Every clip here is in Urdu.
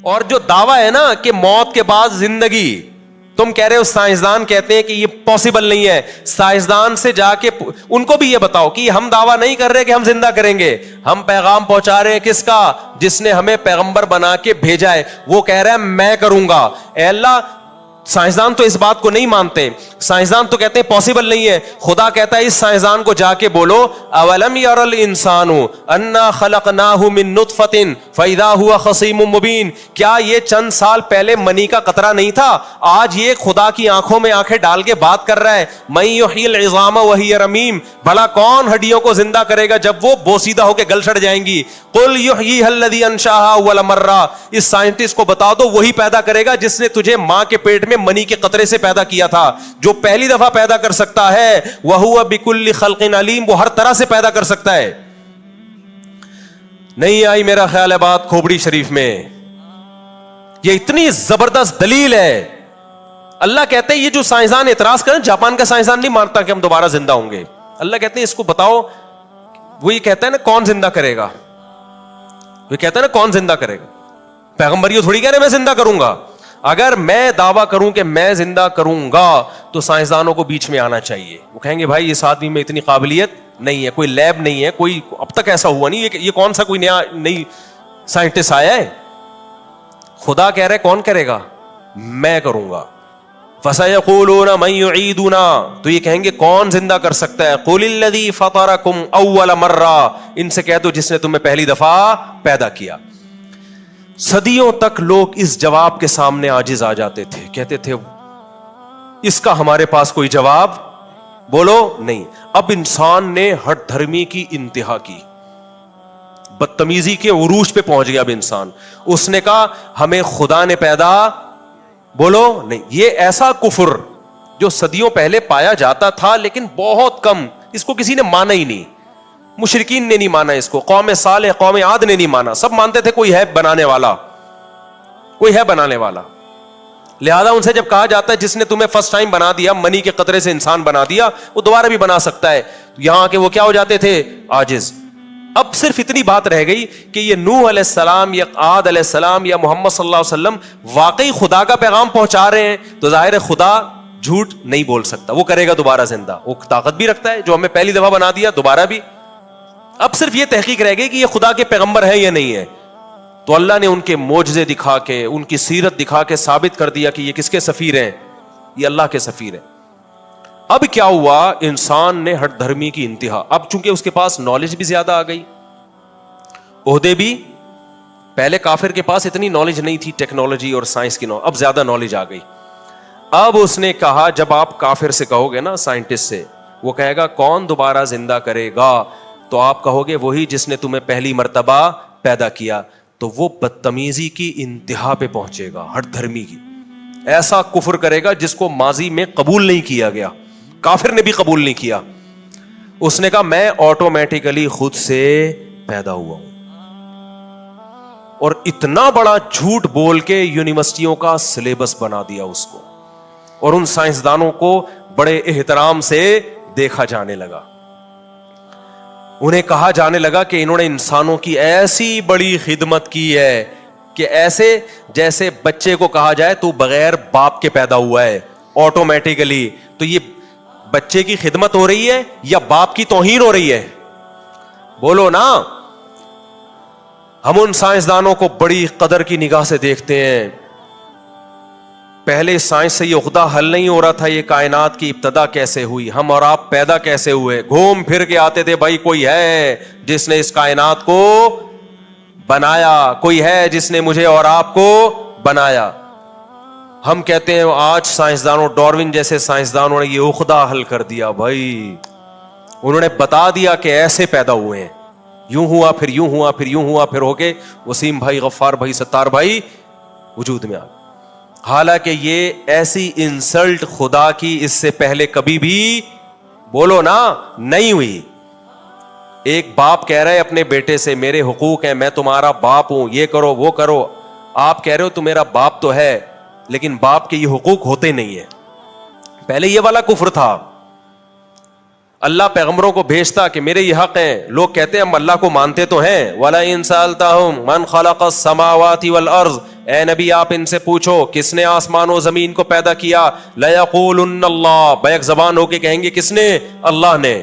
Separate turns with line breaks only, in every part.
اور جو دعویٰ ہے نا کہ موت کے بعد زندگی، تم کہہ رہے ہو سائنسدان کہتے ہیں کہ یہ پاسبل نہیں ہے، سائنسدان سے جا کے ان کو بھی یہ بتاؤ کہ ہم دعویٰ نہیں کر رہے کہ ہم زندہ کریں گے، ہم پیغام پہنچا رہے ہیں کس کا؟ جس نے ہمیں پیغمبر بنا کے بھیجا ہے، وہ کہہ رہا ہے میں کروں گا۔ اے اللہ، سائنسدان تو اس بات کو نہیں مانتے، سائنسدان تو کہتے ہیں پاسبل نہیں ہے۔ خدا کہتا ہے اس سائنسدان کو جا کے بولو اولم یر الانسان انا خلقناہ من نطفۃ فاذا هو خصیم مبین، کیا یہ چند سال پہلے منی کا قطرہ نہیں تھا؟ آج یہ خدا کی آنکھوں میں آنکھیں ڈال کے بات کر رہا ہے، من یحیی العظام وہی رمیم، بھلا کون ہڈیوں کو زندہ کرے گا جب وہ بوسیدہ ہو کے گل سڑ جائیں گی؟ قل یحییھا الذی انشاھا اول مرہ، اس سائنٹسٹ کو بتا دو وہی پیدا کرے گا جس نے تجھے ماں کے پیٹ میں منی کے قطرے سے پیدا کیا تھا، جو پہلی دفعہ پیدا کر سکتا ہے۔ وَهُوَ بِكُلِّ خَلْقٍ عَلِيمٌ، وہ ہر طرح سے پیدا کر سکتا ہے۔ نہیں آئی میرا خیال ہے بات کھوپڑی شریف میں، یہ اتنی زبردست دلیل ہے۔ اللہ کہتے ہیں یہ جو سائنسدان اعتراض کریں، جاپان کا سائنسدان نہیں مانتا کہ ہم دوبارہ زندہ ہوں گے، اللہ کہتے ہیں اس کو بتاؤ، وہ یہ کہتا ہے نا کون زندہ کرے گا، وہ کہتا ہے نا کون زندہ کرے گا، پیغمبر یہ تھوڑی کہہ رہے میں زندہ کروں گا۔ اگر میں دعویٰ کروں کہ میں زندہ کروں گا تو سائنسدانوں کو بیچ میں آنا چاہیے، وہ کہیں گے بھائی اس آدمی میں اتنی قابلیت نہیں ہے، کوئی لیب نہیں ہے، کوئی اب تک ایسا ہوا نہیں، یہ کون سا کوئی نئی سائنٹسٹ آیا ہے؟ خدا کہہ رہے کون کرے گا؟ میں کروں گا۔ فَسَيَقُولُونَ مَن يُعِيدُنَا، تو یہ کہیں گے کون زندہ کر سکتا ہے؟ قُلِ الَّذِي فَطَرَكُمْ أَوَّلَ مَرَّةٍ، ان سے کہہ دو جس نے تمہیں پہلی دفعہ پیدا کیا۔ صدیوں تک لوگ اس جواب کے سامنے عاجز آ جاتے تھے، کہتے تھے اس کا ہمارے پاس کوئی جواب بولو نہیں۔ اب انسان نے ہٹ دھرمی کی انتہا کی، بدتمیزی کے عروج پہ پہنچ گیا۔ اب انسان، اس نے کہا ہمیں خدا نے پیدا بولو نہیں۔ یہ ایسا کفر جو صدیوں پہلے پایا جاتا تھا لیکن بہت کم، اس کو کسی نے مانا ہی نہیں، مشرکین نے نہیں مانا اس کو، قوم صالح قوم عاد نے نہیں مانا، سب مانتے تھے کوئی ہے بنانے والا، کوئی ہے بنانے والا۔ لہذا ان سے جب کہا جاتا ہے جس نے تمہیں فرسٹ ٹائم بنا دیا، منی کے قطرے سے انسان بنا دیا، وہ دوبارہ بھی بنا سکتا ہے، یہاں کے وہ کیا ہو جاتے تھے؟ عاجز۔ اب صرف اتنی بات رہ گئی کہ یہ نوح علیہ السلام یا عاد علیہ السلام یا محمد صلی اللہ علیہ وسلم واقعی خدا کا پیغام پہنچا رہے ہیں، تو ظاہر ہے خدا جھوٹ نہیں بول سکتا، وہ کرے گا دوبارہ زندہ، وہ طاقت بھی رکھتا ہے، جو ہمیں پہلی دفعہ بنا دیا دوبارہ بھی۔ اب صرف یہ تحقیق رہ گئی کہ یہ خدا کے پیغمبر ہے یا نہیں ہے، تو اللہ نے ان کے معجزے دکھا کے، ان کی سیرت دکھا کے ثابت کر دیا کہ یہ کس کے سفیر ہیں؟ یہ اللہ کے سفیر ہیں۔ اب کیا ہوا؟ انسان نے ہٹ دھرمی کی انتہا، اب چونکہ اس کے پاس نالج بھی زیادہ آ گئی، عہدے بھی، پہلے کافر کے پاس اتنی نالج نہیں تھی ٹیکنالوجی اور سائنس کی، اب زیادہ نالج آ گئی۔ اب اس نے کہا جب آپ کافر سے کہو گے نا، سائنٹسٹ سے، وہ کہے گا کون دوبارہ زندہ کرے گا، تو آپ کہو گے وہی جس نے تمہیں پہلی مرتبہ پیدا کیا، تو وہ بدتمیزی کی انتہا پہ پہنچے گا، ہٹ دھرمی کی، ایسا کفر کرے گا جس کو ماضی میں قبول نہیں کیا گیا، کافر نے بھی قبول نہیں کیا۔ اس نے کہا میں آٹومیٹیکلی خود سے پیدا ہوا ہوں، اور اتنا بڑا جھوٹ بول کے یونیورسٹیوں کا سلیبس بنا دیا اس کو، اور ان سائنسدانوں کو بڑے احترام سے دیکھا جانے لگا، انہیں کہا جانے لگا کہ انہوں نے انسانوں کی ایسی بڑی خدمت کی ہے کہ ایسے جیسے بچے کو کہا جائے تو بغیر باپ کے پیدا ہوا ہے آٹومیٹیکلی، تو یہ بچے کی خدمت ہو رہی ہے یا باپ کی توہین ہو رہی ہے؟ بولو نا۔ ہم ان سائنسدانوں کو بڑی قدر کی نگاہ سے دیکھتے ہیں، پہلے سائنس سے یہ عقدہ حل نہیں ہو رہا تھا یہ کائنات کی ابتدا کیسے ہوئی، ہم اور آپ پیدا کیسے ہوئے، گھوم پھر کے آتے تھے بھائی کوئی ہے جس نے اس کائنات کو بنایا، کوئی ہے جس نے مجھے اور آپ کو بنایا۔ ہم کہتے ہیں آج سائنسدانوں، ڈارون جیسے سائنسدانوں نے یہ عقدہ حل کر دیا، بھائی انہوں نے بتا دیا کہ ایسے پیدا ہوئے ہیں، یوں ہوا پھر یوں ہوا پھر یوں ہوا پھر ہو کے وسیم بھائی، غفار بھائی، ستار بھائی وجود میں آ گئے۔ حالانکہ یہ ایسی انسلٹ خدا کی اس سے پہلے کبھی بھی بولو نا نہیں ہوئی۔ ایک باپ کہہ رہا ہے اپنے بیٹے سے میرے حقوق ہیں، میں تمہارا باپ ہوں، یہ کرو وہ کرو، آپ کہہ رہے ہو تو میرا باپ تو ہے لیکن باپ کے یہ حقوق ہوتے نہیں ہیں۔ پہلے یہ والا کفر تھا، اللہ پیغمبروں کو بھیجتا کہ میرے یہ حق ہیں، لوگ کہتے ہیں ہم اللہ کو مانتے تو ہیں، وَلَئِن سَأَلْتَهُمْ مَنْ خَلَقَ السَّمَاوَاتِ وَالْأَرْضِ اے نبی آپ ان سے پوچھو کس نے آسمان و زمین کو پیدا کیا؟ لَيَقُولُنَّ اللَّهُ، بیک زبان ہو کے کہیں گے کس نے؟ اللہ نے.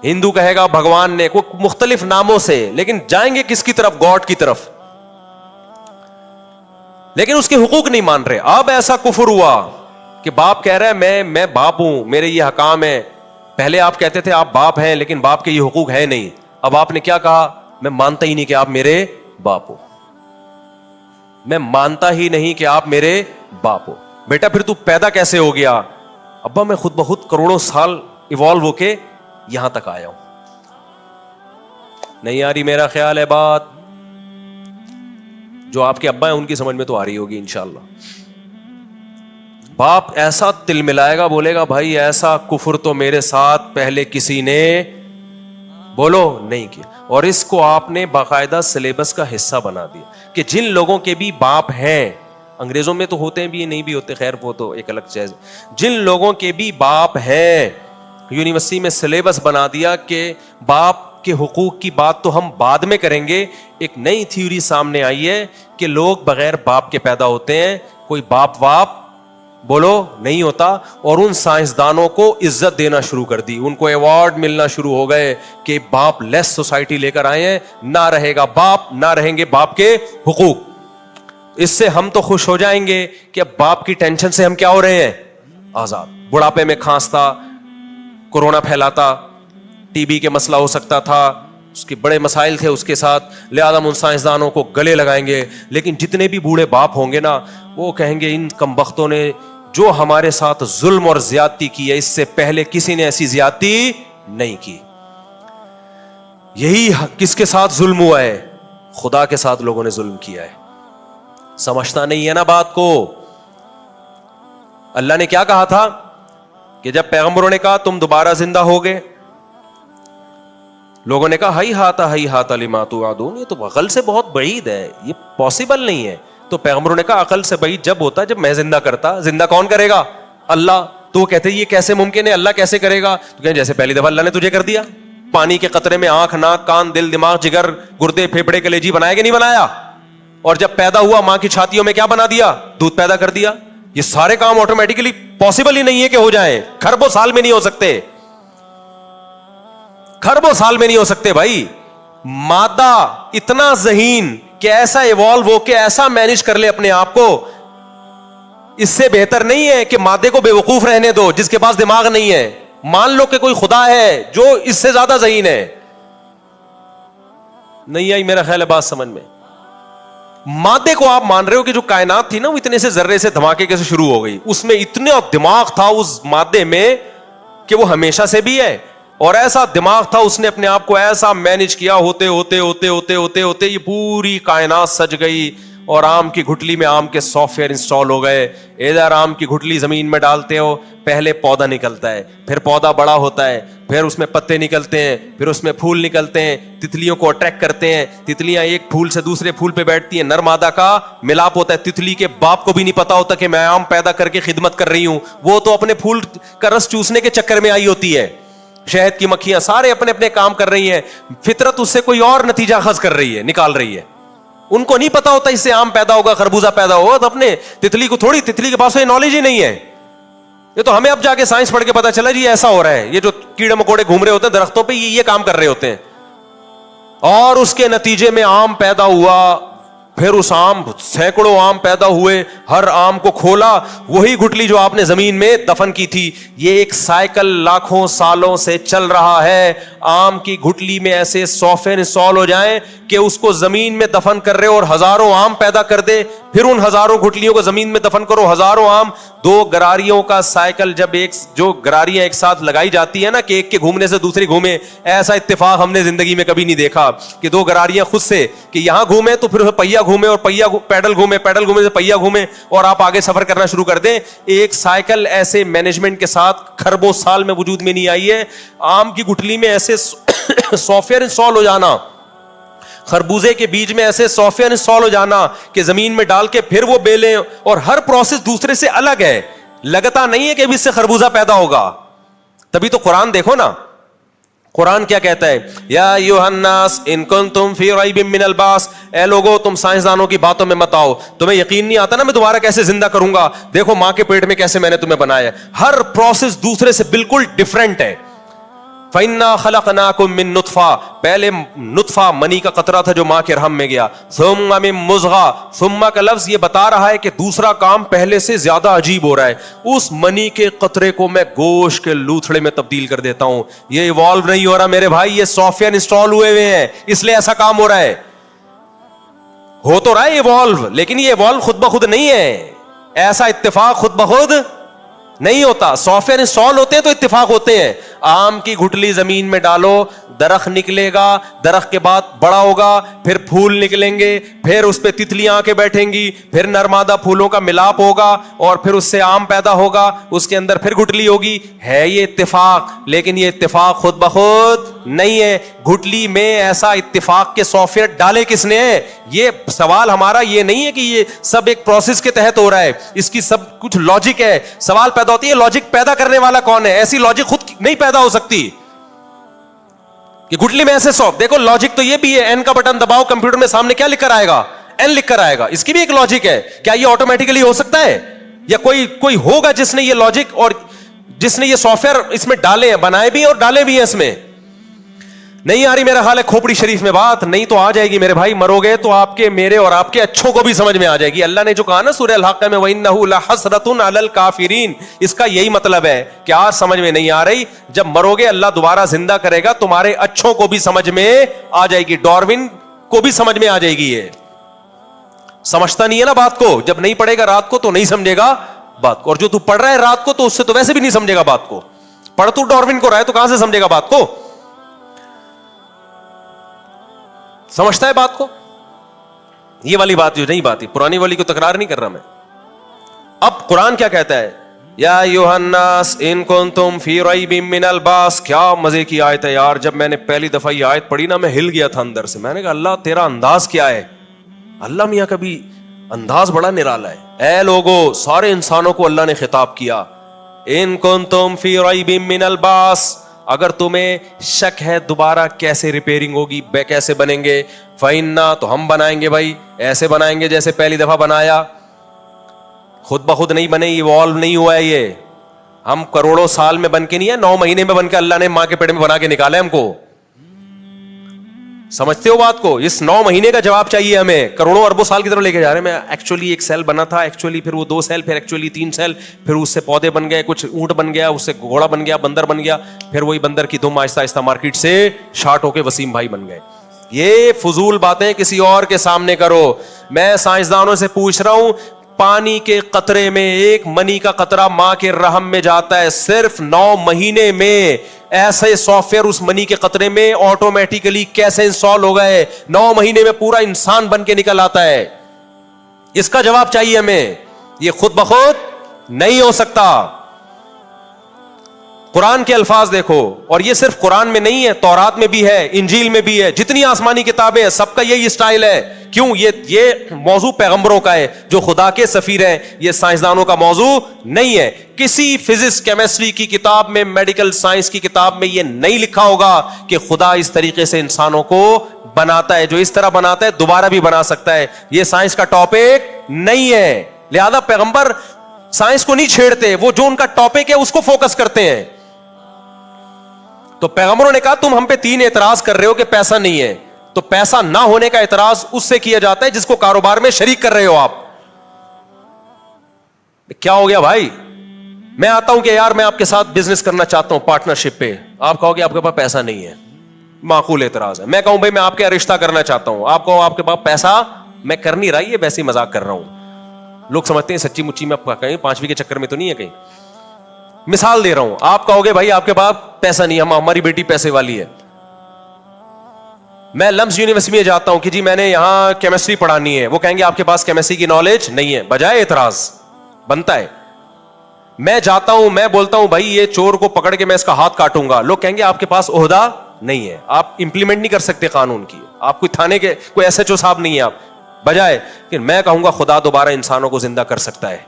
ہندو کہے گا بھگوان نے، کوئی مختلف ناموں سے، لیکن جائیں گے کس کی طرف؟ گاڈ کی طرف. لیکن اس کے حقوق نہیں مان رہے. اب ایسا کفر ہوا کہ باپ کہہ رہا ہے میں باپ ہوں، میرے یہ حکام ہے. پہلے آپ کہتے تھے آپ باپ ہیں لیکن باپ کے یہ حقوق ہے نہیں. اب آپ نے کیا کہا؟ میں مانتا ہی نہیں کہ آپ میرے باپ ہو، میں مانتا ہی نہیں کہ آپ میرے باپ ہو. بیٹا پھر تو پیدا کیسے ہو گیا؟ ابا میں خود بخود کروڑوں سال ایوالو ہو کے یہاں تک آیا ہوں. نہیں آ رہی میرا خیال ہے بات؟ جو آپ کے ابا ہیں ان کی سمجھ میں تو آ رہی ہوگی انشاءاللہ. باپ ایسا تل ملائے گا، بولے گا بھائی ایسا کفر تو میرے ساتھ پہلے کسی نے بولو نہیں کیا. اور اس کو آپ نے باقاعدہ سلیبس کا حصہ بنا دیا کہ جن لوگوں کے بھی باپ ہیں، انگریزوں میں تو ہوتے ہیں بھی نہیں بھی ہوتے، خیر وہ تو ایک الگ چیز. جن لوگوں کے بھی باپ ہیں، یونیورسٹی میں سلیبس بنا دیا کہ باپ کے حقوق کی بات تو ہم بعد میں کریں گے. ایک نئی تھیوری سامنے آئی ہے کہ لوگ بغیر باپ کے پیدا ہوتے ہیں، کوئی باپ واپ بولو نہیں ہوتا. اور ان سائنسدانوں کو عزت دینا شروع کر دی، ان کو ایوارڈ ملنا شروع ہو گئے کہ باپ لیس سوسائٹی لے کر آئے ہیں، نہ رہے گا باپ، نہ رہیں گے باپ کے حقوق. اس سے ہم تو خوش ہو جائیں گے کہ اب باپ کی ٹینشن سے ہم کیا ہو رہے ہیں؟ آزاد. بڑھاپے میں کھانستا، کورونا پھیلاتا، ٹی بی کے مسئلہ ہو سکتا تھا، اس کے بڑے مسائل تھے اس کے ساتھ، لہذا ان سائنسدانوں کو گلے لگائیں گے. لیکن جتنے بھی بوڑھے باپ ہوں گے نا، وہ کہیں گے ان کمبختوں نے جو ہمارے ساتھ ظلم اور زیادتی کی ہے، اس سے پہلے کسی نے ایسی زیادتی نہیں کی. یہی کس کے ساتھ ظلم ہوا ہے؟ خدا کے ساتھ لوگوں نے ظلم کیا ہے. سمجھتا نہیں ہے نا بات کو. اللہ نے کیا کہا تھا کہ جب پیغمبروں نے کہا تم دوبارہ زندہ ہوگے، لوگوں نے کہا ہی ہاتھ لما توعدون، یہ تو عقل سے بہت بعید ہے، یہ پاسبل نہیں ہے. تو پیغمبروں نے کہا عقل سے بعید جب ہوتا جب میں زندہ کرتا. زندہ کون کرے گا؟ اللہ. تو وہ کہتے یہ کیسے ممکن ہے، اللہ کیسے کرے گا؟ تو کہیں جیسے پہلی دفعہ اللہ نے تجھے کر دیا، پانی کے قطرے میں آنکھ، ناک، کان، دل، دماغ، جگر، گردے، پھیپھڑے، کلیجی بنایا کہ نہیں بنایا؟ اور جب پیدا ہوا ماں کی چھاتیوں میں کیا بنا دیا؟ دودھ پیدا کر دیا. یہ سارے کام آٹومیٹکلی پاسبل ہی نہیں ہے کہ ہو جائیں. کھربوں سال میں نہیں ہو سکتے، کھربوں سال میں نہیں ہو سکتے بھائی. مادہ اتنا ذہین کہ ایسا ایوالو ہو کے ایسا مینج کر لے اپنے آپ کو، اس سے بہتر نہیں ہے کہ مادے کو بے وقوف رہنے دو جس کے پاس دماغ نہیں ہے. مان لو کہ کوئی خدا ہے جو اس سے زیادہ ذہین ہے. نہیں آئی میرا خیال ہے بات سمجھ میں؟ مادے کو آپ مان رہے ہو کہ جو کائنات تھی نا وہ اتنے سے ذرے سے دھماکے کیسے شروع ہو گئی، اس میں اتنا دماغ تھا اس مادے میں کہ وہ ہمیشہ سے بھی ہے. اور ایسا دماغ تھا، اس نے اپنے آپ کو ایسا مینج کیا، ہوتے ہوتے ہوتے ہوتے ہوتے ہوتے یہ پوری کائنات سج گئی. اور آم کی گھٹلی میں آم کے سافٹ ویئر انسٹال ہو گئے. ادھر آم کی گھٹلی زمین میں ڈالتے ہو، پہلے پودا نکلتا ہے، پھر پودا بڑا ہوتا ہے، پھر اس میں پتے نکلتے ہیں، پھر اس میں پھول نکلتے ہیں، تتلیوں کو اٹریکٹ کرتے ہیں، تتلیاں ایک پھول سے دوسرے پھول پہ بیٹھتی ہیں، نر مادہ کا ملاپ ہوتا ہے. تتلی کے باپ کو بھی نہیں پتا ہوتا کہ میں آم پیدا کر کے خدمت کر رہی ہوں، وہ تو اپنے پھول کا رس چوسنے کے چکر میں آئی ہوتی ہے. شہد کی مکھیاں سارے اپنے اپنے کام کر رہی ہیں، فطرت اس سے کوئی اور نتیجہ اخذ کر رہی ہے، نکال رہی ہے. ان کو نہیں پتا ہوتا اس سے آم پیدا ہوگا، خربوزہ پیدا ہوگا. تو اپنے تتلی کو تھوڑی، تتلی کے پاس یہ نالج ہی نہیں ہے. یہ تو ہمیں اب جا کے سائنس پڑھ کے پتا چلا جی ایسا ہو رہا ہے. یہ جو کیڑے مکوڑے گھوم رہے ہوتے ہیں درختوں پہ، یہ کام کر رہے ہوتے ہیں. اور اس کے نتیجے میں آم پیدا ہوا. پھر اس آم، سینکڑوں آم پیدا ہوئے، ہر آم کو کھولا، وہی گٹلی جو آپ نے زمین میں دفن کی تھی. یہ ایک سائیکل لاکھوں سالوں سے چل رہا ہے. آم کی گٹلی میں ایسے سافٹ ویئر انسٹال ہو جائیں کہ اس کو زمین میں دفن کر رہے اور ہزاروں آم پیدا کر دے. پھر ان ہزاروں گٹلیوں کو زمین میں دفن کرو، ہزاروں آم. دو گراریوں کا سائیکل جب ایک، جو گراریاں ایک ساتھ لگائی جاتی ہے نا کہ ایک کے گھومنے سے دوسری گھومے، ایسا اتفاق ہم نے زندگی میں کبھی نہیں دیکھا کہ دو گراریاں خود سے کہ یہاں گھومے تو پھر پہیا گھومے اور پہیا پیڈل گھومے، پیڈل گھومے سے پہیا گھومے اور آپ آگے سفر کرنا شروع کر دیں. ایک سائیکل ایسے مینجمنٹ کے ساتھ کھربوں سال میں وجود میں نہیں آئی ہے. آم کی گٹلی میں ایسے سافٹ ویئر انسٹال ہو جانا، خربوزے کے بیج میں ایسے سافٹ ویئر انسٹال ہو جانا کہ زمین میں ڈال کے پھر وہ بیلیں، اور ہر پروسیس دوسرے سے الگ ہے. لگتا نہیں ہے کہ اب اس سے خربوزہ پیدا ہوگا. تبھی تو قرآن دیکھو نا، قرآن کیا کہتا ہے؟ یا ایھا الناس ان کنتم فی ریب من البعث، اے لوگو تم سائنسدانوں کی باتوں میں مت آؤ, تمہیں یقین نہیں آتا نا میں دوبارہ کیسے زندہ کروں گا, دیکھو ماں کے پیٹ میں کیسے میں نے تمہیں بنایا ہے. ہر پروسیس دوسرے سے بالکل ڈفرینٹ ہے. فَإِنَّا خَلَقْنَاكُم مِّن نُطْفَةٍ, پہلے نطفہ منی کا قطرہ تھا جو ماں کے رحم میں گیا. ثُمَّ مِن مُضْغَةٍ, ثُمَّ کا لفظ یہ بتا رہا ہے کہ دوسرا کام پہلے سے زیادہ عجیب ہو رہا ہے. اس منی کے قطرے کو میں گوشت کے لوتھڑے میں تبدیل کر دیتا ہوں. یہ ایوالو نہیں ہو رہا میرے بھائی, یہ سافٹ ویئر انسٹال ہوئے ہوئے ہیں, اس لیے ایسا کام ہو رہا ہے. ہو تو رہا ہے ایوالو, لیکن یہ ایوالو خود بخود نہیں ہے. ایسا اتفاق خود بخود نہیں ہوتا. سافٹ ویئر انسٹال ہوتے ہیں تو اتفاق ہوتے ہیں. آم کی گھٹلی زمین میں ڈالو, درخت نکلے گا, درخت کے بعد بڑا ہوگا, پھر پھول نکلیں گے, پھر اس پہ تتلیاں آ کے بیٹھیں گی, پھر نرمادہ پھولوں کا ملاپ ہوگا اور پھر اس سے آم پیدا ہوگا, اس کے اندر پھر گھٹلی ہوگی. ہے یہ اتفاق, لیکن یہ اتفاق خود بخود نہیں ہے. گھٹلی میں ایسا اتفاق کے سافٹ ویئر ڈالے کس نے ہے؟ یہ سوال ہمارا یہ نہیں ہے کہ یہ سب ایک پروسیس کے تحت ہو رہا ہے, اس کی سب کچھ لاجک ہے. سوال پیدا ہوتی ہے لاجک پیدا کرنے والا کون ہے؟ ایسی لاجک خود نہیں پیدا ہو سکتی کہ گھٹلی میں ایسے سوپ. دیکھو لاجک تو یہ بھی ہے, این کا بٹن دباؤ کمپیوٹر میں سامنے کیا لکھ کر آئے گا؟ این لکھ کر آئے گا. اس کی بھی ایک لاجک ہے. کیا یہ آٹومیٹیکلی ہو سکتا ہے؟ یا کوئی ہوگا جس نے یہ لاجک اور جس نے یہ سافٹ ویئر اس میں ڈالے ہیں, بنائے بھی اور ڈالے بھی ہیں اس میں؟ نہیں آ رہی میرا خیال ہے کھوپڑی شریف میں بات, نہیں تو آ جائے گی میرے بھائی. مرو گے تو آپ کے میرے اور آپ کے اچھوں کو بھی سمجھ میں آ جائے گی. اللہ نے جو کہا نا سورہ الحاقہ میں وَإِنَّهُ لَحَسْرَةٌ عَلَى الْكَافِرِينَ, اس کا یہی مطلب ہے کہ آج سمجھ میں نہیں آ رہی, جب مرو گے اللہ دوبارہ زندہ کرے گا, تمہارے اچھوں کو بھی سمجھ میں آ جائے گی. ڈاروین کو بھی سمجھ میں آ جائے گی. یہ سمجھتا نہیں ہے نا بات کو, جب نہیں پڑھے گا رات کو تو نہیں سمجھے گا بات کو, اور جو تو پڑھ رہا ہے رات کو تو اس سے تو ویسے بھی نہیں سمجھے گا بات کو. پڑھ تو ڈاروین کو رہا ہے تو کہاں سے سمجھے گا بات کو؟ سمجھتا ہے بات کو؟ یہ والی بات جو نہیں بات, پرانی والی کو تکرار نہیں کر رہا میں. اب قرآن کیا کہتا ہے؟ یا ایھا الناس ان کنتم فی ریب من البعث. کیا مزے کی آیت ہے یار, جب میں نے پہلی دفعہ یہ آیت پڑھی نا میں ہل گیا تھا اندر سے. میں نے کہا اللہ تیرا انداز کیا ہے, اللہ میاں کا بھی انداز بڑا نرالا ہے. اے لوگو, سارے انسانوں کو اللہ نے خطاب کیا, ان کنتم فی ریب من البعث, اگر تمہیں شک ہے دوبارہ کیسے ریپیئرنگ ہوگی, کیسے بنیں گے, فَإِنَّا, تو ہم بنائیں گے بھائی, ایسے بنائیں گے جیسے پہلی دفعہ بنایا. خود بخود نہیں بنے, ایوالو نہیں ہوا ہے یہ. ہم کروڑوں سال میں بن کے نہیں ہے, 9 مہینے میں بن کے اللہ نے ماں کے پیٹ میں بنا کے نکالا ہے ہم کو. سمجھتے ہو بات کو؟ اس 9 مہینے کا جواب چاہیے ہمیں, کروڑوں اربوں سال کی طرف لے کے جا رہے ہیں. میں ایکچولی ایک سیل بنا تھا, ایکچولی پھر وہ 2 سیل, پھر ایکچولی 3 سیل, پھر اس سے پودے بن گئے, کچھ اونٹ بن گیا, اس سے گھوڑا بن گیا, بندر بن گیا, پھر وہی بندر کی دم آہستہ آہستہ مارکیٹ سے شارٹ ہو کے وسیم بھائی بن گئے. یہ فضول باتیں کسی اور کے سامنے کرو. میں سائنسدانوں سے پوچھ رہا ہوں, پانی کے قطرے میں ایک منی کا قطرہ ماں کے رحم میں جاتا ہے, صرف 9 مہینے میں ایسے سافٹ ویئر اس منی کے قطرے میں آٹومیٹیکلی کیسے انسٹال ہو گئے؟ 9 مہینے میں پورا انسان بن کے نکل آتا ہے. اس کا جواب چاہیے ہمیں. یہ خود بخود نہیں ہو سکتا. قرآن کے الفاظ دیکھو, اور یہ صرف قرآن میں نہیں ہے, تورات میں بھی ہے, انجیل میں بھی ہے, جتنی آسمانی کتابیں ہیں سب کا یہی اسٹائل ہے. کیوں؟ یہ موضوع پیغمبروں کا ہے جو خدا کے سفیر ہیں, یہ سائنسدانوں کا موضوع نہیں ہے. کسی فزکس کیمسٹری کی کتاب میں, میڈیکل سائنس کی کتاب میں یہ نہیں لکھا ہوگا کہ خدا اس طریقے سے انسانوں کو بناتا ہے. جو اس طرح بناتا ہے دوبارہ بھی بنا سکتا ہے. یہ سائنس کا ٹاپک نہیں ہے, لہذا پیغمبر سائنس کو نہیں چھیڑتے, وہ جو ان کا ٹاپک ہے اس کو فوکس کرتے ہیں. تو پیغمبروں نے کہا تم ہم پہ 3 اعتراض کر رہے ہو کہ پیسہ نہیں ہے, تو پیسہ نہ ہونے کا اعتراض اس سے کیا جاتا ہے جس کو کاروبار میں شریک کر رہے ہو آپ. کیا ہو گیا بھائی؟ میں آتا ہوں کہ یار میں آپ کے ساتھ بزنس کرنا چاہتا ہوں پارٹنرشپ پہ, آپ کہو کہ آپ کے پاس پیسہ نہیں ہے, معقول اعتراض ہے. میں کہوں بھائی میں آپ کے رشتہ کرنا چاہتا ہوں, آپ کہو آپ کے پاس پیسہ, میں کر نہیں رہا, یہ ویسے ہی مذاق کر رہا ہوں. لوگ سمجھتے ہیں سچی مچی میں کہیں 5ویں کے چکر میں تو نہیں ہے کہیں. مثال دے رہا ہوں, آپ کہو گے بھائی آپ کے پاس پیسہ نہیں ہے, ہماری بیٹی پیسے والی ہے. میں لمس یونیورسٹی میں جاتا ہوں کہ جی میں نے یہاں کیمسٹری پڑھانی ہے, وہ کہیں گے آپ کے پاس کیمسٹری کی نالج نہیں ہے, بجائے اعتراض بنتا ہے. میں جاتا ہوں, میں بولتا ہوں بھائی یہ چور کو پکڑ کے میں اس کا ہاتھ کاٹوں گا, لوگ کہیں گے آپ کے پاس عہدہ نہیں ہے, آپ امپلیمنٹ نہیں کر سکتے قانون کی, آپ کوئی تھانے کے کوئی ایس ایچ او صاحب نہیں ہے آپ. بجائے کہ میں کہوں گا خدا دوبارہ انسانوں کو زندہ کر سکتا ہے.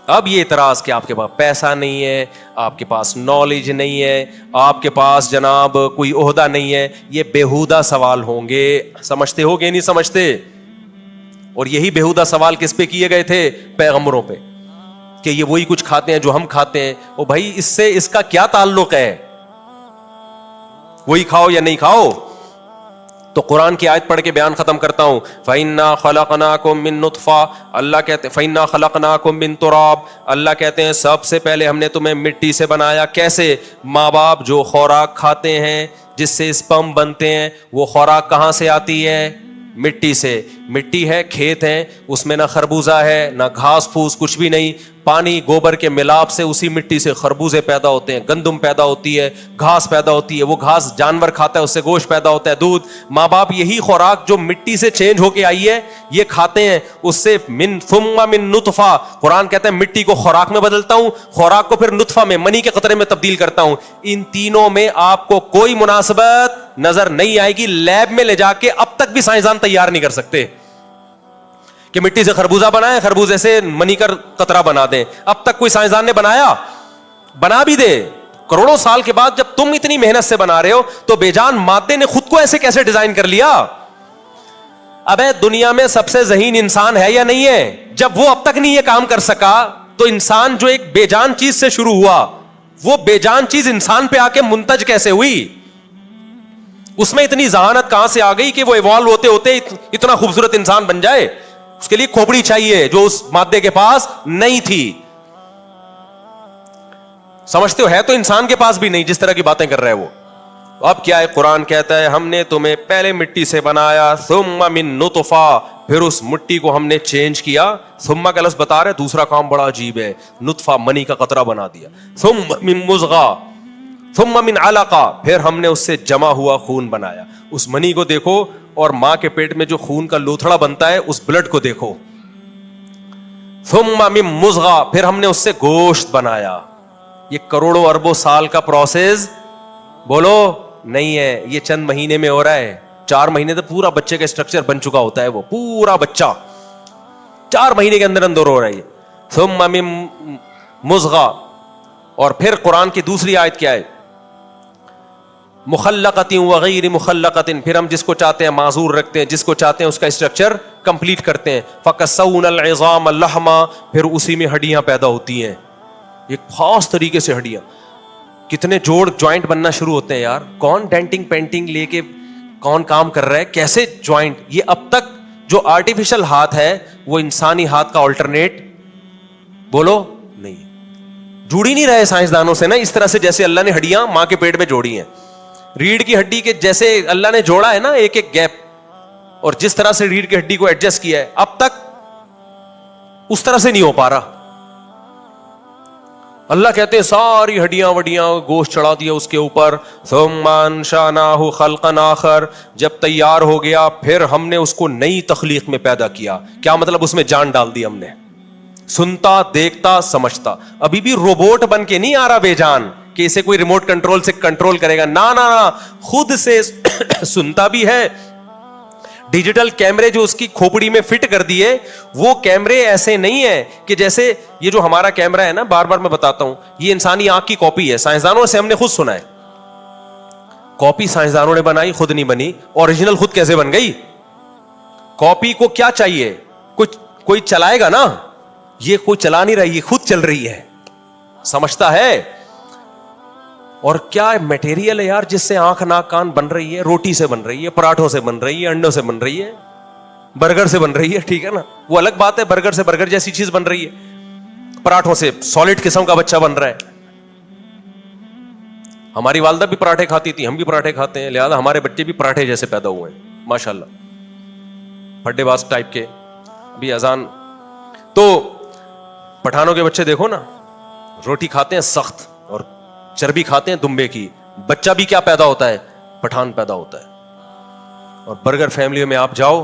اب یہ اعتراض کہ آپ کے پاس پیسہ نہیں ہے, آپ کے پاس نالج نہیں ہے, آپ کے پاس جناب کوئی عہدہ نہیں ہے, یہ بیہودہ سوال ہوں گے. سمجھتے ہو کہ نہیں سمجھتے؟ اور یہی بیہودہ سوال کس پہ کیے گئے تھے؟ پیغمبروں پہ, کہ یہ وہی کچھ کھاتے ہیں جو ہم کھاتے ہیں. او بھائی اس سے اس کا کیا تعلق ہے؟ وہی کھاؤ یا نہیں کھاؤ. تو قرآن کی آیت پڑھ کے بیان ختم کرتا ہوں. فَإِنَّا خَلَقْنَاكُم مِّن نُطْفَةٍ, اللہ کہتے ہیں فَإِنَّا خَلَقْنَاكُم مِّن تُرَابٍ, اللہ کہتے ہیں سب سے پہلے ہم نے تمہیں مٹی سے بنایا. کیسے؟ ماں باپ جو خوراک کھاتے ہیں جس سے اسپرم بنتے ہیں, وہ خوراک کہاں سے آتی ہے؟ مٹی سے. مٹی ہے, کھیت ہیں, اس میں نہ خربوزہ ہے نہ گھاس پھوس, کچھ بھی نہیں. پانی گوبر کے ملاپ سے اسی مٹی سے خربوزے پیدا ہوتے ہیں, گندم پیدا ہوتی ہے, گھاس پیدا ہوتی ہے, وہ گھاس جانور کھاتا ہے, اس سے گوشت پیدا ہوتا ہے, دودھ. ماں باپ یہی خوراک جو مٹی سے چینج ہو کے آئی ہے یہ کھاتے ہیں. اس سے ثم من نطفہ, قرآن کہتا ہے مٹی کو خوراک میں بدلتا ہوں, خوراک کو پھر نطفہ میں, منی کے قطرے میں تبدیل کرتا ہوں. ان تینوں میں آپ کو کوئی مناسبت نظر نہیں آئے گی. لیب میں لے جا کے اب تک بھی سائنسدان تیار نہیں کر سکتے کہ مٹی سے خربوزہ بنائے, خربوزے سے منی کا قطرہ بنا دیں. اب تک کوئی سائنسدان نے بنایا؟ بنا بھی دے کروڑوں سال کے بعد. جب تم اتنی محنت سے بنا رہے ہو تو بے جان مادے نے خود کو ایسے کیسے ڈیزائن کر لیا؟ ابے دنیا میں سب سے ذہین انسان ہے یا نہیں ہے؟ جب وہ اب تک نہیں یہ کام کر سکا تو انسان جو ایک بے جان چیز سے شروع ہوا, وہ بے جان چیز انسان پہ آ کے منتج کیسے ہوئی؟ اس میں اتنی ذہانت کہاں سے آ گئی کہ وہ ایوالو ہوتے ہوتے اتنا خوبصورت انسان بن جائے؟ اس کے لیے کھوپڑی چاہیے جو اس مادے کے پاس نہیں تھی. سمجھتے ہو؟ ہے تو انسان کے پاس بھی نہیں جس طرح کی باتیں کر رہے وہ. اب کیا ہے؟ قرآن کہتا ہے ہم نے تمہیں پہلے مٹی سے بنایا, ثم من نطفہ, پھر اس مٹی کو ہم نے چینج کیا. ثم کا لفظ بتا رہے دوسرا کام بڑا عجیب ہے, نطفہ منی کا قطرہ بنا دیا. ثم من مضغہ, ثم من علقہ, پھر ہم نے اس سے جمع ہوا خون بنایا. اس منی کو دیکھو اور ماں کے پیٹ میں جو خون کا لوتھڑا بنتا ہے اس بلڈ کو دیکھو. ثم من مضغہ, پھر ہم نے اس سے گوشت بنایا. یہ کروڑوں اربوں سال کا پروسیس بولو نہیں ہے, یہ چند مہینے میں ہو رہا ہے. 4 مہینے تو پورا بچے کا اسٹرکچر بن چکا ہوتا ہے, وہ پورا بچہ 4 مہینے کے اندر اندر ہو رہا ہے. ثم من مضغہ, اور پھر قرآن کی دوسری آیت کیا ہے؟ مخلقۃ وغیر مخلقۃ, پھر ہم جس کو چاہتے ہیں معذور رکھتے ہیں, جس کو چاہتے ہیں اس کا اسٹرکچر کمپلیٹ کرتے ہیں. فکسونا العظام لحما, پھر اسی میں ہڈیاں پیدا ہوتی ہیں, ایک خاص طریقے سے ہڈیاں. کتنے جوڑ جوائنٹ بننا شروع ہوتے ہیں یار. کون ڈینٹنگ پینٹنگ لے کے کون کام کر رہا ہے, کیسے جوائنٹ. یہ اب تک جو آرٹیفیشل ہاتھ ہے وہ انسانی ہاتھ کا آلٹرنیٹ بولو نہیں, جڑ ہی نہیں رہے سائنسدانوں سے نا اس طرح سے جیسے اللہ نے ہڈیاں ماں کے پیٹ میں جوڑی ہیں. ریڑھ کی ہڈی کے جیسے اللہ نے جوڑا ہے نا ایک ایک گیپ, اور جس طرح سے ریڑھ کی ہڈی کو ایڈجسٹ کیا ہے اب تک اس طرح سے نہیں ہو پا رہا. اللہ کہتے ہیں ساری ہڈیاں وڈیاں گوشت چڑھا دیا اس کے اوپر. ثم انشأناه خلقا آخر, جب تیار ہو گیا پھر ہم نے اس کو نئی تخلیق میں پیدا کیا. کیا مطلب؟ اس میں جان ڈال دی ہم نے. سنتا, دیکھتا, سمجھتا. ابھی بھی روبوٹ بن کے نہیں آ رہا بے جان کہ اسے کوئی ریموٹ کنٹرول سے کنٹرول کرے گا. نا نا نا, خود سے سنتا بھی ہے. ڈیجیٹل کیمرے جو اس کی کھوپڑی میں فٹ کر دیے, وہ کیمرے ایسے نہیں ہیں کہ جیسے یہ جو ہمارا کیمرہ ہے نا, بار بار میں بتاتا ہوں, یہ انسانی آنکھ کی کاپی ہے. سائنسدانوں سے ہم نے خود سنا ہے, کاپی سائنسدانوں نے بنائی, خود نہیں بنی. اوریجنل خود کیسے بن گئی؟ کاپی کو کیا چاہیے؟ کوئی چلائے گا نا, یہ کوئی چلا نہیں رہی, یہ خود چل رہی ہے. سمجھتا ہے؟ اور کیا میٹیریل ہے یار جس سے آنکھ ناک کان بن رہی ہے. روٹی سے بن رہی ہے, پراٹھوں سے بن رہی ہے, انڈوں سے بن رہی ہے, برگر سے بن رہی ہے. ٹھیک ہے نا, وہ الگ بات ہے, برگر سے برگر جیسی چیز بن رہی ہے, پراٹھوں سے سالڈ قسم کا بچہ بن رہا ہے. ہماری والدہ بھی پراٹھے کھاتی تھی, ہم بھی پراٹھے کھاتے ہیں, لہذا ہمارے بچے بھی پراٹھے جیسے پیدا ہوئے ہیں ماشاءاللہ, پھڈے باز ٹائپ کے. بھی اذان تو پٹھانوں کے بچے دیکھو نا, روٹی کھاتے ہیں سخت اور چربی کھاتے ہیں دمبے کی. بچہ بھی کیا پیدا ہوتا ہے؟ پٹھان پیدا ہوتا ہے. اور برگر فیملیوں میں آپ جاؤ,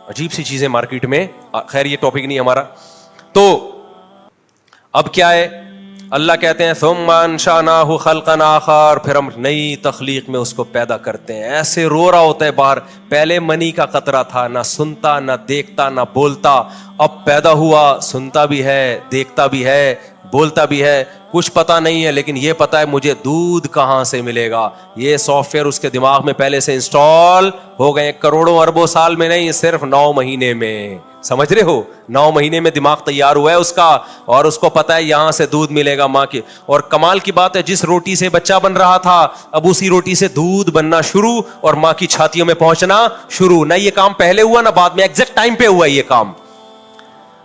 عجیب سی چیزیں مارکیٹ میں. خیر یہ ٹاپک نہیں ہمارا. تو اب کیا ہے؟ اللہ کہتے ہیں ثم انشأناہ خلقا آخر، پھر ہم نئی تخلیق میں اس کو پیدا کرتے ہیں. ایسے رو رہا ہوتا ہے باہر، پہلے منی کا قطرہ تھا، نہ سنتا نہ دیکھتا نہ بولتا، اب پیدا ہوا، سنتا بھی ہے، دیکھتا بھی ہے، بولتا بھی ہے، کچھ پتا نہیں ہے، لیکن یہ پتا ہے مجھے دودھ کہاں سے ملے گا. یہ سافٹ ویئر اس کے دماغ میں پہلے سے انسٹال ہو گئے، کروڑوں اربوں سال میں نہیں، صرف 9 مہینے میں. سمجھ رہے ہو؟ 9 مہینے میں دماغ تیار ہوا ہے اس کا، اور اس کو پتا ہے یہاں سے دودھ ملے گا ماں کی. اور کمال کی بات ہے، جس روٹی سے بچہ بن رہا تھا اب اسی روٹی سے دودھ بننا شروع اور ماں کی چھاتیوں میں پہنچنا شروع. نہ یہ کام پہلے ہوا نہ بعد میں، ایگزیکٹ ٹائم پہ ہوا یہ کام.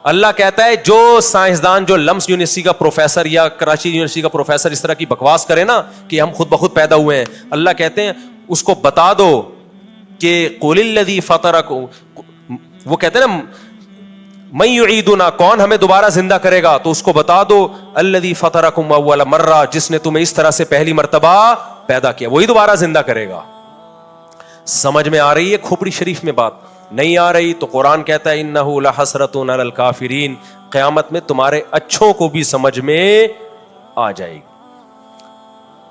اللہ کہتا ہے جو سائنسدان، جو لمس یونیورسٹی کا پروفیسر یا کراچی یونیورسٹی کا پروفیسر اس طرح کی بکواس کرے نا کہ ہم خود بخود پیدا ہوئے ہیں، اللہ کہتے ہیں اس کو بتا دو کہ قل الذی فطرکم، وہ کہتے ہیں نا من یعیدنا، کون ہمیں دوبارہ زندہ کرے گا، تو اس کو بتا دو الذی فطرکم اول مرہ، جس نے تمہیں اس طرح سے پہلی مرتبہ پیدا کیا وہی دوبارہ زندہ کرے گا. سمجھ میں آ رہی ہے کھوپڑی شریف میں بات؟ نہیں آ رہی تو قرآن کہتا ہے انہ لحسرۃ علی الکافرین، قیامت میں تمہارے اچھوں کو بھی سمجھ میں آ جائے گی.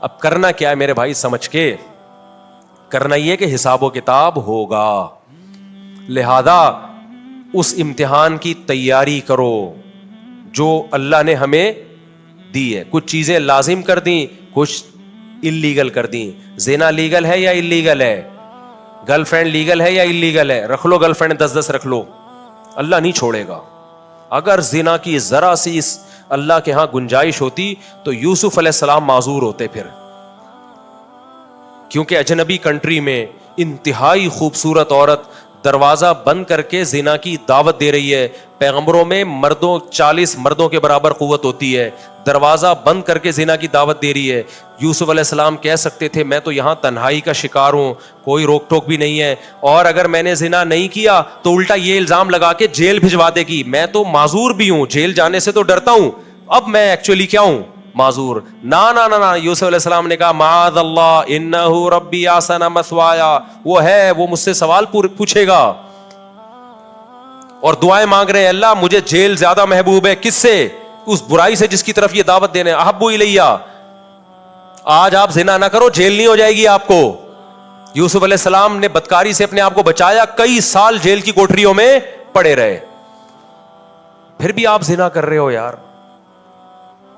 اب کرنا کیا ہے میرے بھائی؟ سمجھ کے کرنا یہ کہ حساب و کتاب ہوگا، لہذا اس امتحان کی تیاری کرو جو اللہ نے ہمیں دی ہے. کچھ چیزیں لازم کر دیں، کچھ اللیگل کر دیں. زنا لیگل ہے یا اللیگل ہے؟ گرل فرینڈ لیگل ہے یا اللیگل ہے؟ رکھ لو گرل فرینڈ، 10 رکھ لو، اللہ نہیں چھوڑے گا. اگر زنا کی ذرا سی اللہ کے ہاں گنجائش ہوتی تو یوسف علیہ السلام معذور ہوتے پھر، کیونکہ اجنبی کنٹری میں انتہائی خوبصورت عورت دروازہ بند کر کے زنا کی دعوت دے رہی ہے. پیغمبروں میں 40 مردوں کے برابر قوت ہوتی ہے، دروازہ بند کر کے زنا کی دعوت دے رہی ہے. یوسف علیہ السلام کہہ سکتے تھے میں تو یہاں تنہائی کا شکار ہوں، کوئی روک ٹوک بھی نہیں ہے، اور اگر میں نے زنا نہیں کیا تو الٹا یہ الزام لگا کے جیل بھجوا دے گی، میں تو معذور بھی ہوں، جیل جانے سے تو ڈرتا ہوں، اب میں ایکچولی کیا ہوں؟ معذور. نا یوسف علیہ السلام نے کہا معاذ اللہ انہ ربی احسن مثوایا، وہ ہے، وہ مجھ سے سوال پوچھے گا. اور دعائیں مانگ رہے ہیں اللہ مجھے جیل زیادہ محبوب ہے. کس سے؟ اس برائی سے جس کی طرف یہ دعوت دینے. احب الیہ، آج آپ زنا نہ کرو، جیل نہیں ہو جائے گی آپ کو. یوسف علیہ السلام نے بدکاری سے اپنے آپ کو بچایا، کئی سال جیل کی کوٹریوں میں پڑے رہے. پھر بھی آپ زنا کر رہے ہو یار،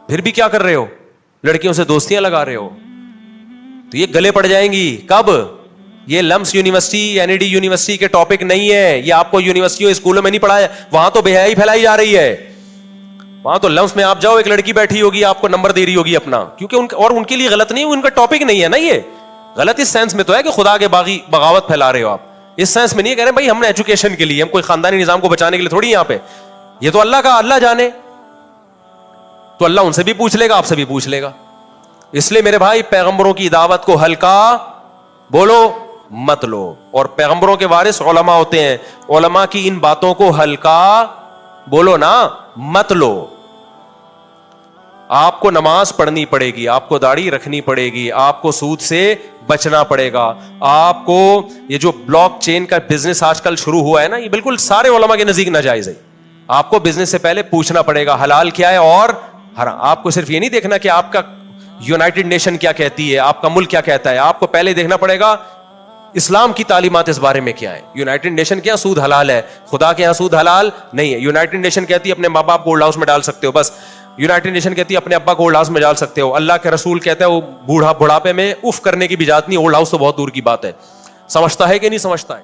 پھر بھی کیا کر رہے ہو؟ لڑکیوں سے دوستیاں لگا رہے ہو. تو یہ گلے پڑ جائیں گی کب؟ یہ LUMS university N E D university کے ٹاپک نہیں ہے، یہ آپ کو یونیورسٹیوں اسکولوں میں نہیں پڑھایا. وہاں تو بے حیائی پھیلائی جا رہی ہے. وہاں تو لمس میں آپ جاؤ، ایک لڑکی بیٹھی ہوگی آپ کو نمبر دے رہی ہوگی اپنا، کیونکہ اور ان کے لیے غلط نہیں، ان کا ٹاپک نہیں ہے نا. یہ غلط اس سینس میں تو ہے کہ خدا کے باغی بغاوت پھیلا رہے ہو آپ، اس سینس میں نہیں کہہ رہے بھائی ہم نے ایجوکیشن کے لیے، ہم کوئی خاندانی نظام کو بچانے کے لیے تھوڑی یہاں پہ. یہ تو اللہ کا، اللہ جانے، تو اللہ ان سے بھی پوچھ لے گا، آپ سے بھی پوچھ لے گا. اس لیے میرے بھائی پیغمبروں کی دعوت کو ہلکا بولو مت لو. اور پیغمبروں کے وارث علماء ہوتے ہیں، علماء کی ان باتوں کو ہلکا بولو نا مت لو. آپ کو نماز پڑھنی پڑے گی، آپ کو داڑھی رکھنی پڑے گی، آپ کو سود سے بچنا پڑے گا، آپ کو یہ جو بلاک چین کا بزنس آج کل شروع ہوا ہے نا، یہ بالکل سارے علماء کے نزدیک ناجائز ہے. آپ کو بزنس سے پہلے پوچھنا پڑے گا حلال کیا ہے اور حرام. آپ کو صرف یہ نہیں دیکھنا کہ آپ کا یونائٹڈ نیشن کیا کہتی ہے، آپ کا ملک کیا کہتا ہے، آپ کو پہلے دیکھنا پڑے گا اسلام کی تعلیمات اس بارے میں کیا ہے. یونائٹڈ نیشن کیا سود حلال ہے، خدا کے یہاں سود حلال نہیں ہے. یونائٹڈ نیشن کہتی ہے اپنے ماں باپ کو اولڈ ہاؤس میں ڈال سکتے ہو بس. یونائٹڈ نیشن کہتی ہے اپنے ابا کو اولڈ ہاؤس میں ڈال سکتے ہو. اللہ کے رسول کہتا ہے وہ بڑھاپے میں اف کرنے کی بھی اجازت نہیں. اولڈ ہاؤس تو بہت دور کی بات ہے. سمجھتا ہے کہ نہیں سمجھتا ہے؟